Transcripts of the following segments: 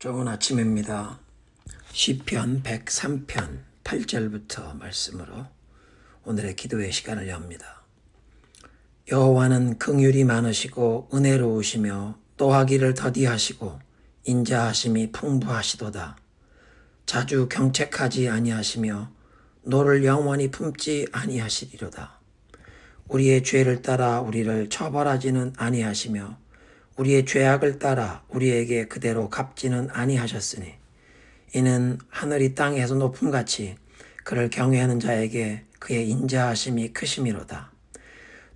좋은 아침입니다. 시편 103편 8절부터 말씀으로 오늘의 기도의 시간을 엽니다. 여호와는 긍휼이 많으시고 은혜로우시며 또하기를 더디하시고 인자하심이 풍부하시도다. 자주 경책하지 아니하시며 노를 영원히 품지 아니하시리로다. 우리의 죄를 따라 우리를 처벌하지는 아니하시며 우리의 죄악을 따라 우리에게 그대로 갚지는 아니하셨으니 이는 하늘이 땅에서 높음같이 그를 경외하는 자에게 그의 인자하심이 크심이로다.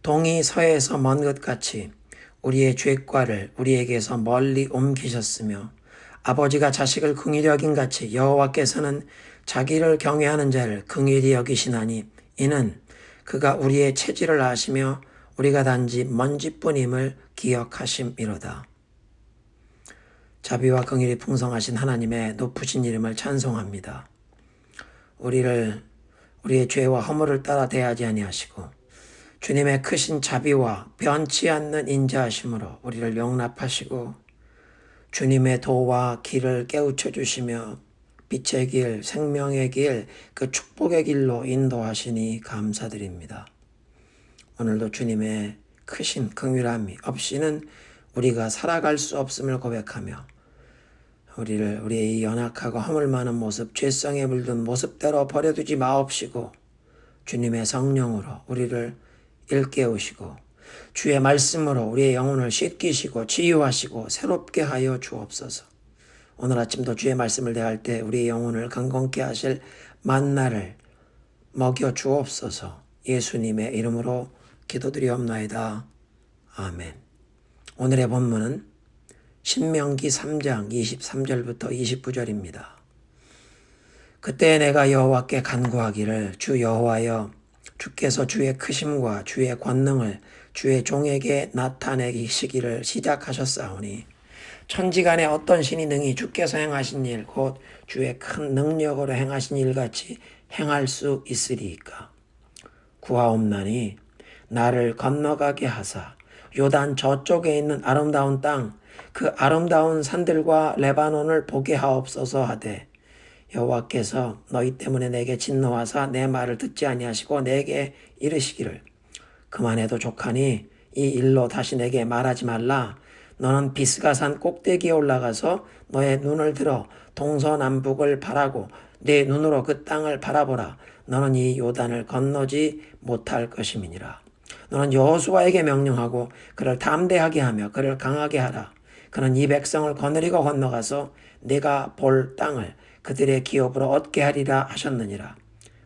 동이 서에서 먼 것 같이 우리의 죄과를 우리에게서 멀리 옮기셨으며 아버지가 자식을 긍휼히 여긴 같이 여호와께서는 자기를 경외하는 자를 긍휼히 여기시나니 이는 그가 우리의 체질을 아시며 우리가 단지 먼지뿐임을 기억하심이로다. 자비와 긍휼이 풍성하신 하나님의 높으신 이름을 찬송합니다. 우리의 죄와 허물을 따라 대하지 아니하시고 주님의 크신 자비와 변치 않는 인자하심으로 우리를 용납하시고 주님의 도와 길을 깨우쳐 주시며 빛의 길, 생명의 길, 그 축복의 길로 인도하시니 감사드립니다. 오늘도 주님의 크신 긍휼함이 없이는 우리가 살아갈 수 없음을 고백하며 우리의 이 연약하고 허물 많은 모습, 죄성에 물든 모습대로 버려두지 마옵시고 주님의 성령으로 우리를 일깨우시고 주의 말씀으로 우리의 영혼을 씻기시고 치유하시고 새롭게 하여 주옵소서. 오늘 아침도 주의 말씀을 대할 때 우리의 영혼을 강건케 하실 만나를 먹여 주옵소서. 예수님의 이름으로 기도드리옵나이다. 아멘. 오늘의 본문은 신명기 3장 23절부터 29절입니다. 그때 내가 여호와께 간구하기를 주 여호와여 주께서 주의 크심과 주의 권능을 주의 종에게 나타내시기를 시작하셨사오니 천지간에 어떤 신이 능히 주께서 행하신 일 곧 주의 큰 능력으로 행하신 일같이 행할 수 있으리이까. 구하옵나니 나를 건너가게 하사 요단 저쪽에 있는 아름다운 땅 그 아름다운 산들과 레바논을 보게 하옵소서 하되 여호와께서 너희 때문에 내게 진노하사 내 말을 듣지 아니하시고 내게 이르시기를 그만해도 족하니 이 일로 다시 내게 말하지 말라. 너는 비스가산 꼭대기에 올라가서 너의 눈을 들어 동서남북을 바라고 내 눈으로 그 땅을 바라보라. 너는 이 요단을 건너지 못할 것임이니라. 너는 여호수아에게 명령하고 그를 담대하게 하며 그를 강하게 하라. 그는 이 백성을 거느리고 건너가서 내가 볼 땅을 그들의 기업으로 얻게 하리라 하셨느니라.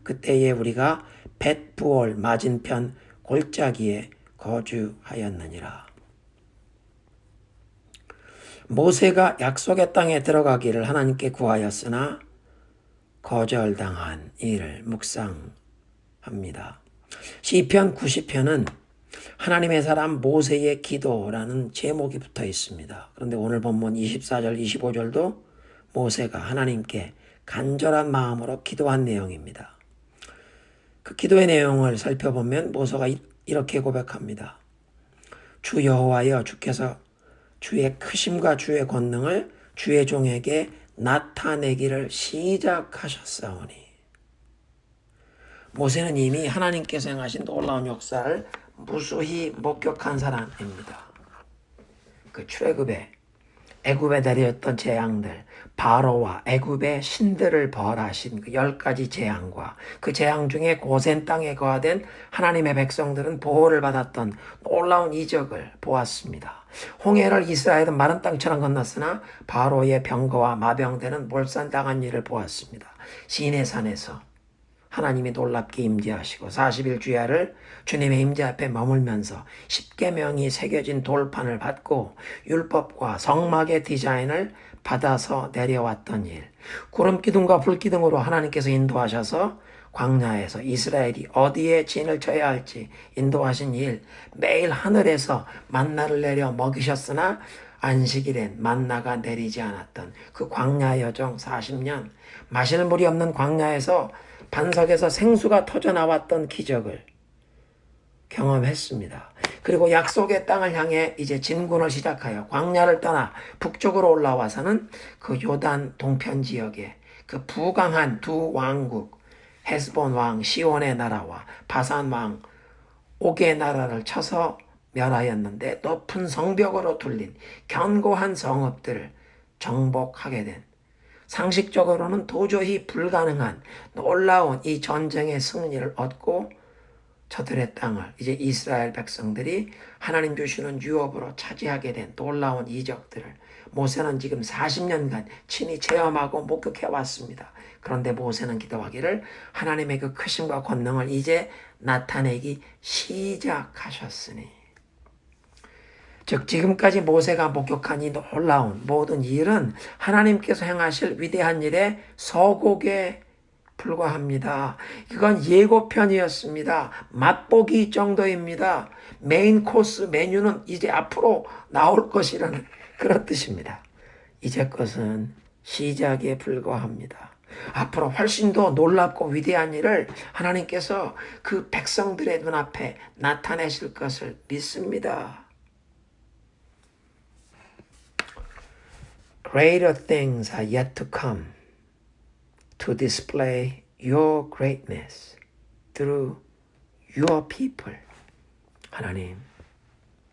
그때에 우리가 벳부올 맞은편 골짜기에 거주하였느니라. 모세가 약속의 땅에 들어가기를 하나님께 구하였으나 거절당한 일을 묵상합니다. 시편 90편은 하나님의 사람 모세의 기도라는 제목이 붙어 있습니다. 그런데 오늘 본문 24절 25절도 모세가 하나님께 간절한 마음으로 기도한 내용입니다. 그 기도의 내용을 살펴보면 모세가 이렇게 고백합니다. 주 여호와여 주께서 주의 크심과 주의 권능을 주의 종에게 나타내기를 시작하셨사오니. 모세는 이미 하나님께서 행하신 놀라운 역사를 무수히 목격한 사람입니다. 그 출애굽에 애굽에 내렸던 재앙들, 바로와 애굽의 신들을 벌하신 그 10가지 재앙과 그 재앙 중에 고센 땅에 거하된 하나님의 백성들은 보호를 받았던 놀라운 이적을 보았습니다. 홍해를 이스라엘은 마른 땅처럼 건넜으나 바로의 병거와 마병대는 몰살당한 일을 보았습니다. 시내산에서 하나님이 놀랍게 임재하시고 40일 주야를 주님의 임재 앞에 머물면서 십계명이 새겨진 돌판을 받고 율법과 성막의 디자인을 받아서 내려왔던 일, 구름기둥과 불기둥으로 하나님께서 인도하셔서 광야에서 이스라엘이 어디에 진을 쳐야 할지 인도하신 일, 매일 하늘에서 만나를 내려 먹이셨으나 안식일엔 만나가 내리지 않았던 그 광야 여정 40년, 마실 물이 없는 광야에서 반석에서 생수가 터져 나왔던 기적을 경험했습니다. 그리고 약속의 땅을 향해 이제 진군을 시작하여 광야를 떠나 북쪽으로 올라와서는 그 요단 동편 지역에 그 부강한 두 왕국 헤스본 왕 시온의 나라와 바산 왕 옥의 나라를 쳐서 멸하였는데 높은 성벽으로 둘린 견고한 성읍들을 정복하게 된, 상식적으로는 도저히 불가능한 놀라운 이 전쟁의 승리를 얻고 저들의 땅을 이제 이스라엘 백성들이 하나님 주시는 유업으로 차지하게 된 놀라운 이적들을 모세는 지금 40년간 친히 체험하고 목격해 왔습니다. 그런데 모세는 기도하기를 하나님의 그 크심과 권능을 이제 나타내기 시작하셨으니, 즉 지금까지 모세가 목격한 이 놀라운 모든 일은 하나님께서 행하실 위대한 일의 서곡에 불과합니다. 이건 예고편이었습니다. 맛보기 정도입니다. 메인 코스 메뉴는 이제 앞으로 나올 것이라는 그런 뜻입니다. 이제 것은 시작에 불과합니다. 앞으로 훨씬 더 놀랍고 위대한 일을 하나님께서 그 백성들의 눈앞에 나타내실 것을 믿습니다. Greater things are yet to come to display your greatness through your people.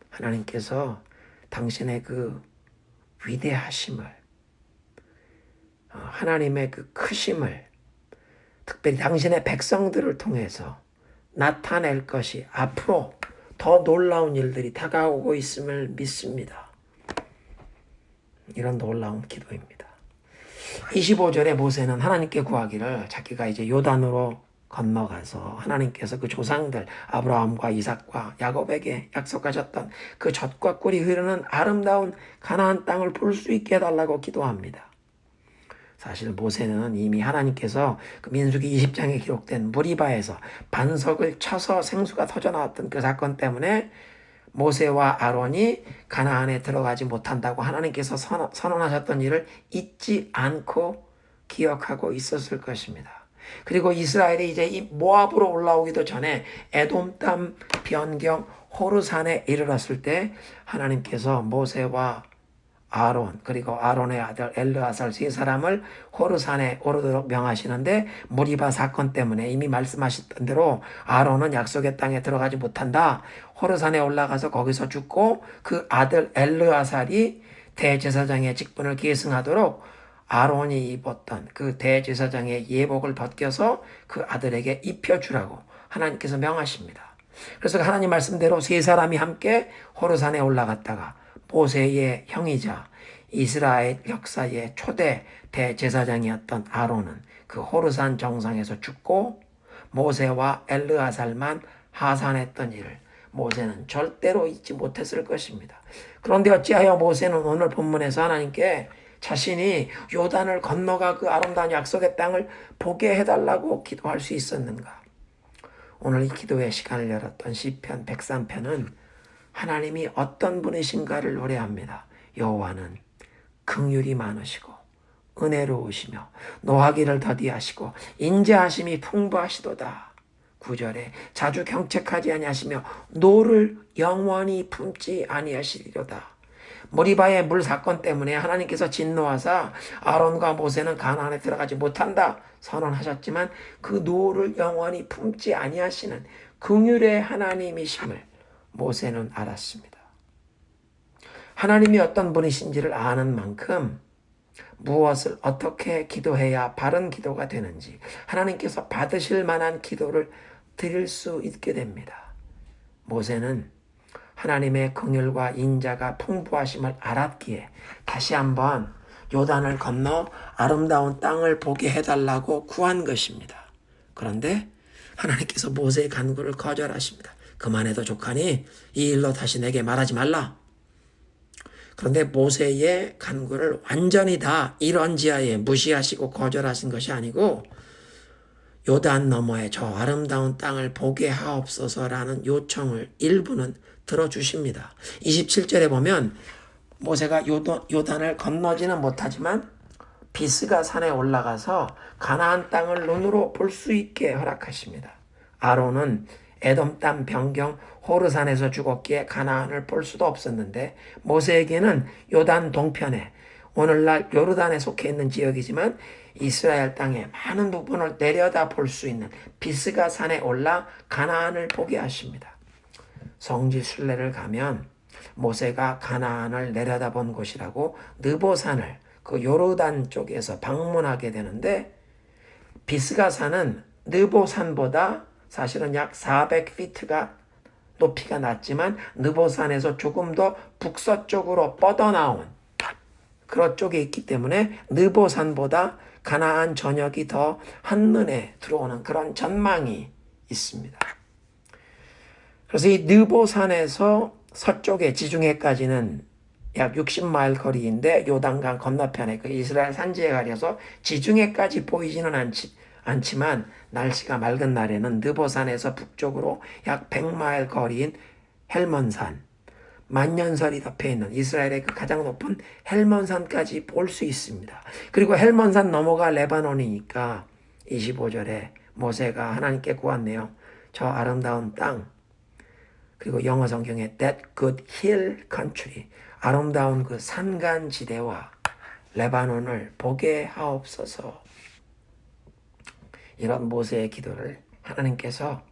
하나님께서 당신의 그 위대하심을, 하나님의 그 크심을 특별히 당신의 백성들을 통해서 나타낼 것이 앞으로 더 놀라운 일들이 다가오고 있음을 믿습니다. 이런 놀라운 기도입니다. 25절에 모세는 하나님께 구하기를 자기가 이제 요단으로 건너가서 하나님께서 그 조상들 아브라함과 이삭과 야곱에게 약속하셨던 그 젖과 꿀이 흐르는 아름다운 가나안 땅을 볼 수 있게 해달라고 기도합니다. 사실 모세는 이미 하나님께서 그 민수기 20장에 기록된 무리바에서 반석을 쳐서 생수가 터져나왔던 그 사건 때문에 모세와 아론이 가나안에 들어가지 못한다고 하나님께서 선언하셨던 일을 잊지 않고 기억하고 있었을 것입니다. 그리고 이스라엘이 이제 이 모압으로 올라오기도 전에 에돔 땅 변경 호르산에 이르렀을 때 하나님께서 모세와 아론 그리고 아론의 아들 엘르아살 세 사람을 호르산에 오르도록 명하시는데 무리바 사건 때문에 이미 말씀하셨던 대로 아론은 약속의 땅에 들어가지 못한다. 호르산에 올라가서 거기서 죽고 그 아들 엘르아살이 대제사장의 직분을 계승하도록 아론이 입었던 그 대제사장의 예복을 벗겨서 그 아들에게 입혀주라고 하나님께서 명하십니다. 그래서 하나님 말씀대로 세 사람이 함께 호르산에 올라갔다가 모세의 형이자 이스라엘 역사의 초대 대제사장이었던 아론은 그 호르산 정상에서 죽고 모세와 엘르아살만 하산했던 일을 모세는 절대로 잊지 못했을 것입니다. 그런데 어찌하여 모세는 오늘 본문에서 하나님께 자신이 요단을 건너가 그 아름다운 약속의 땅을 보게 해달라고 기도할 수 있었는가? 오늘 이 기도의 시간을 열었던 시편 103편은 하나님이 어떤 분이신가를 노래합니다. 여호와는 긍휼이 많으시고 은혜로우시며 노하기를 더디하시고 인자하심이 풍부하시도다. 9절에 자주 경책하지 아니하시며 노를 영원히 품지 아니하시리로다. 무리바의 물 사건 때문에 하나님께서 진노하사 아론과 모세는 가나안에 들어가지 못한다 선언하셨지만 그 노를 영원히 품지 아니하시는 긍휼의 하나님이심을 모세는 알았습니다. 하나님이 어떤 분이신지를 아는 만큼 무엇을 어떻게 기도해야 바른 기도가 되는지 하나님께서 받으실 만한 기도를 드릴 수 있게 됩니다. 모세는 하나님의 긍휼과 인자가 풍부하심을 알았기에 다시 한번 요단을 건너 아름다운 땅을 보게 해달라고 구한 것입니다. 그런데 하나님께서 모세의 간구를 거절하십니다. 그만해도 족하니 이 일로 다시 내게 말하지 말라. 그런데 모세의 간구를 완전히 다 이런지하에 무시하시고 거절하신 것이 아니고 요단 너머의 저 아름다운 땅을 보게 하옵소서라는 요청을 일부는 들어주십니다. 27절에 보면 모세가 요단을 건너지는 못하지만 비스가 산에 올라가서 가나안 땅을 눈으로 볼 수 있게 허락하십니다. 아론은 에돔 땅 변경 호르산에서 죽었기에 가나안을 볼 수도 없었는데 모세에게는 요단 동편에 오늘날 요르단에 속해 있는 지역이지만 이스라엘 땅의 많은 부분을 내려다 볼 수 있는 비스가 산에 올라 가나안을 보게 하십니다. 성지 순례를 가면 모세가 가나안을 내려다본 곳이라고 느보산을 그 요르단 쪽에서 방문하게 되는데 비스가산은 느보산보다 사실은 약 400피트가 높이가 낮지만 느보산에서 조금 더 북서쪽으로 뻗어나온 그런 쪽에 있기 때문에 느보산보다 가나안 전역이 더 한눈에 들어오는 그런 전망이 있습니다. 그래서 이 느보산에서 서쪽의 지중해까지는 약 60마일 거리인데 요단강 건너편에 그 이스라엘 산지에 가려서 지중해까지 보이지는 않지만 날씨가 맑은 날에는 느보산에서 북쪽으로 약 100마일 거리인 헬몬산, 만년설이 덮여있는 이스라엘의 그 가장 높은 헬몬산까지 볼 수 있습니다. 그리고 헬몬산 넘어가 레바논이니까 25절에 모세가 하나님께 구했네요. 저 아름다운 땅, 그리고 영어 성경에 that good hill country, 아름다운 그 산간지대와 레바논을 보게 하옵소서. 이런 모세의 기도를 하나님께서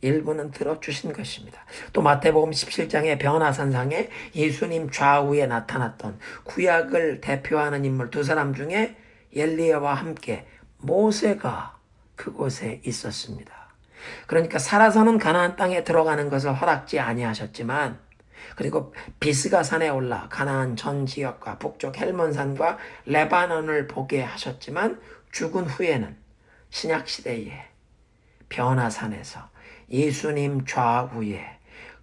일부는 들어주신 것입니다. 또 마태복음 17장의 변화산상에 예수님 좌우에 나타났던 구약을 대표하는 인물 두 사람 중에 엘리야와 함께 모세가 그곳에 있었습니다. 그러니까 살아서는 가나안 땅에 들어가는 것을 허락지 아니하셨지만 그리고 비스가산에 올라 가나안 전 지역과 북쪽 헬몬산과 레바논을 보게 하셨지만 죽은 후에는 신약시대에 변화산에서 예수님 좌우에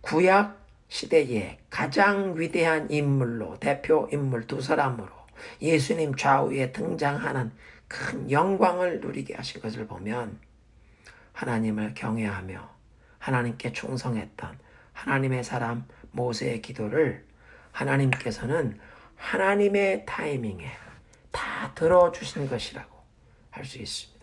구약 시대의 가장 위대한 인물로 대표 인물 두 사람으로 예수님 좌우에 등장하는 큰 영광을 누리게 하신 것을 보면 하나님을 경외하며 하나님께 충성했던 하나님의 사람 모세의 기도를 하나님께서는 하나님의 타이밍에 다 들어주신 것이라고 할 수 있습니다.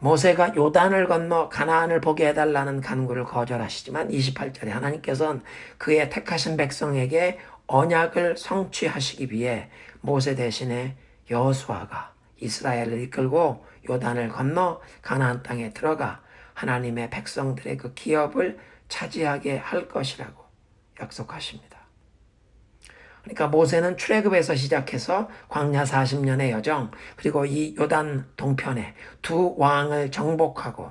모세가 요단을 건너 가나안을 보게 해달라는 간구를 거절하시지만 28절에 하나님께서는 그의 택하신 백성에게 언약을 성취하시기 위해 모세 대신에 여호수아가 이스라엘을 이끌고 요단을 건너 가나안 땅에 들어가 하나님의 백성들의 그 기업을 차지하게 할 것이라고 약속하십니다. 그러니까 모세는 출애굽에서 시작해서 광야 40년의 여정, 그리고 이 요단 동편에 두 왕을 정복하고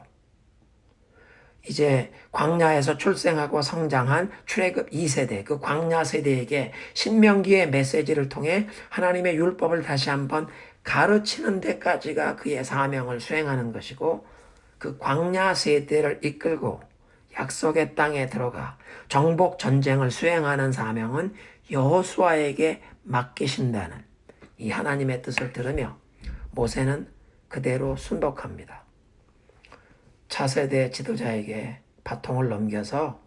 이제 광야에서 출생하고 성장한 출애굽 2세대, 그 광야 세대에게 신명기의 메시지를 통해 하나님의 율법을 다시 한번 가르치는 데까지가 그의 사명을 수행하는 것이고 그 광야 세대를 이끌고 약속의 땅에 들어가 정복 전쟁을 수행하는 사명은 여호수아에게 맡기신다는 이 하나님의 뜻을 들으며 모세는 그대로 순복합니다. 차세대 지도자에게 바통을 넘겨서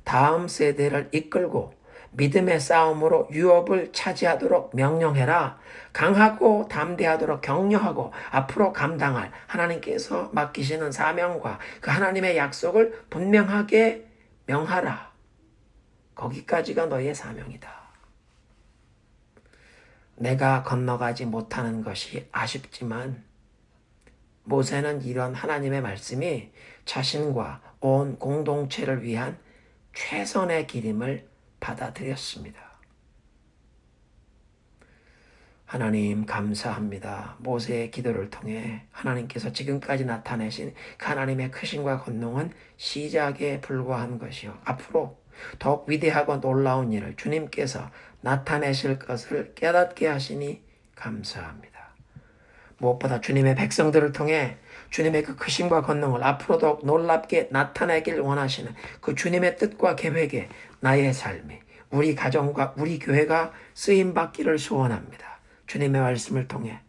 다음 세대를 이끌고 믿음의 싸움으로 유업을 차지하도록 명령해라. 강하고 담대하도록 격려하고 앞으로 감당할 하나님께서 맡기시는 사명과 그 하나님의 약속을 분명하게 명하라. 거기까지가 너의 사명이다. 내가 건너가지 못하는 것이 아쉽지만 모세는 이런 하나님의 말씀이 자신과 온 공동체를 위한 최선의 길임을 받아들였습니다. 하나님 감사합니다. 모세의 기도를 통해 하나님께서 지금까지 나타내신 하나님의 크심과 권능은 시작에 불과한 것이요 앞으로 더욱 위대하고 놀라운 일을 주님께서 나타내실 것을 깨닫게 하시니 감사합니다. 무엇보다 주님의 백성들을 통해 주님의 그 크심과 권능을 앞으로도 놀랍게 나타내길 원하시는 그 주님의 뜻과 계획에 나의 삶이 우리 가정과 우리 교회가 쓰임받기를 소원합니다. 주님의 말씀을 통해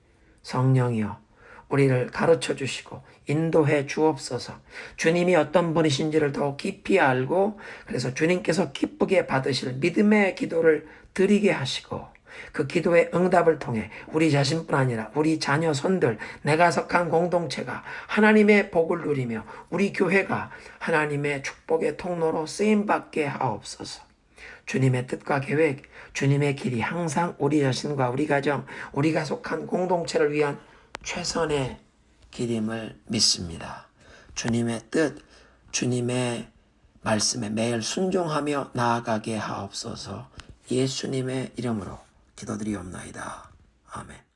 성령이여 우리를 가르쳐 주시고 인도해 주옵소서. 주님이 어떤 분이신지를 더 깊이 알고 그래서 주님께서 기쁘게 받으실 믿음의 기도를 드리게 하시고 그 기도의 응답을 통해 우리 자신뿐 아니라 우리 자녀, 손들, 내가 속한 공동체가 하나님의 복을 누리며 우리 교회가 하나님의 축복의 통로로 쓰임받게 하옵소서. 주님의 뜻과 계획, 주님의 길이 항상 우리 자신과 우리 가정, 우리가 속한 공동체를 위한 최선의 길임을 믿습니다. 주님의 뜻, 주님의 말씀에 매일 순종하며 나아가게 하옵소서. 예수님의 이름으로 기도드리옵나이다. 아멘.